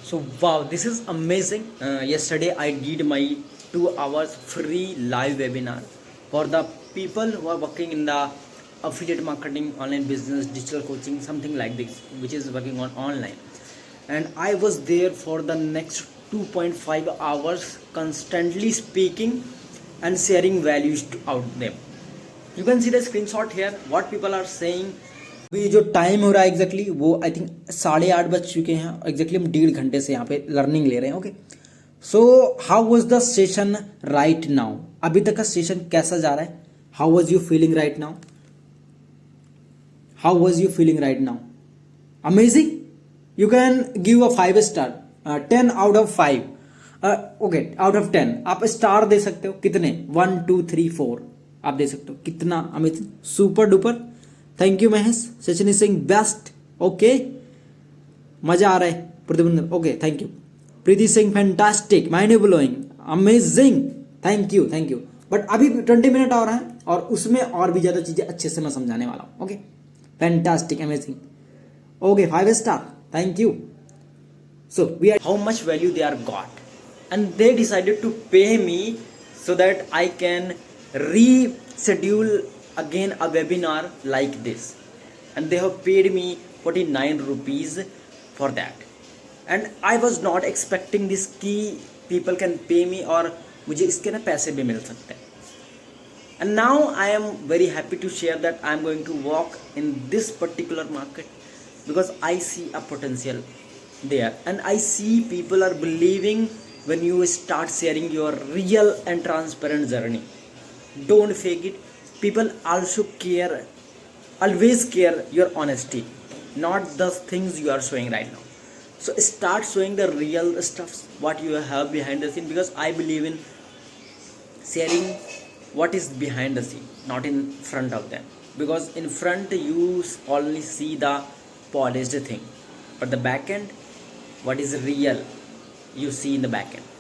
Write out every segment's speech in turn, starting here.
So wow, this is amazing. Yesterday I did my 2 hours free live webinar for the people who are working in the affiliate marketing, online business, digital coaching, something like this, which is working on online. And I was there for the next 2.5 hours, constantly speaking and sharing values to out them. You can see the screenshot here, what people are saying. अभी जो time हो रहा है exactly वो I think 8:30 बज चुके हैं। Exactly हम 1.5 घंटे से यहाँ पे लर्निंग ले रहे हैं। Okay, so how was the session right now? अभी तक का सेशन कैसा जा रहा है? How was you feeling right now? How was you feeling right now? Amazing. You can give a 5 star, 10 out of 5। Okay, out of 10 आप star दे सकते हो। कितने? 1 2 3 4 आप दे सकते हो। कितना amazing, super duper. Thank you Mahesh. Sachin Singh best. Okay, मजा आ रहा है। प्रतिबंध okay, thank you. Preeti Singh fantastic, mind blowing, amazing, thank you thank you. But अभी 20 मिनट और हैं और उसमें और भी ज्यादा चीजें अच्छे से मैं समझाने वाला हूँ। Okay, fantastic, amazing. Okay, 5 star, thank you. So we are how much value they are got, and they decided to pay me so that I can reschedule again a webinar like this, and they have paid me 49 rupees for that. And I was not expecting this कि people can pay me और मुझे इसके ना पैसे भी मिल सकते हैं. And now I am very happy to share that I am going to walk in this particular market because I see a potential there, and I see people are believing when you start sharing your real and transparent journey. Don't fake it. People also care, always care your honesty, not the things you are showing right now. So start showing the real stuff what you have behind the scene, because I believe in sharing what is behind the scene, not in front of them, because in front you only see the polished thing, but the back end, what is real, you see in the back end.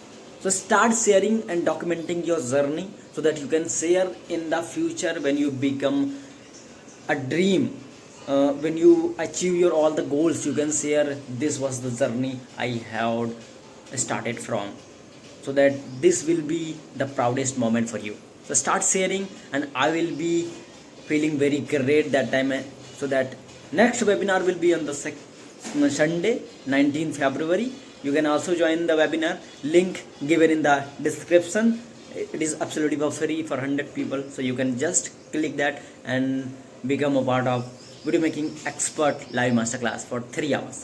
So start sharing and documenting your journey so that you can share in the future when you become a dream, when you achieve your all the goals. You can share this was the journey I have started from, so that this will be the proudest moment for you. So start sharing and I will be feeling very great that time, so that next webinar will be on the Sunday 19th February. You can also join the webinar, link given in the description. It is absolutely for free for 100 people, so you can just click that and become a part of video making expert live masterclass for 3 hours.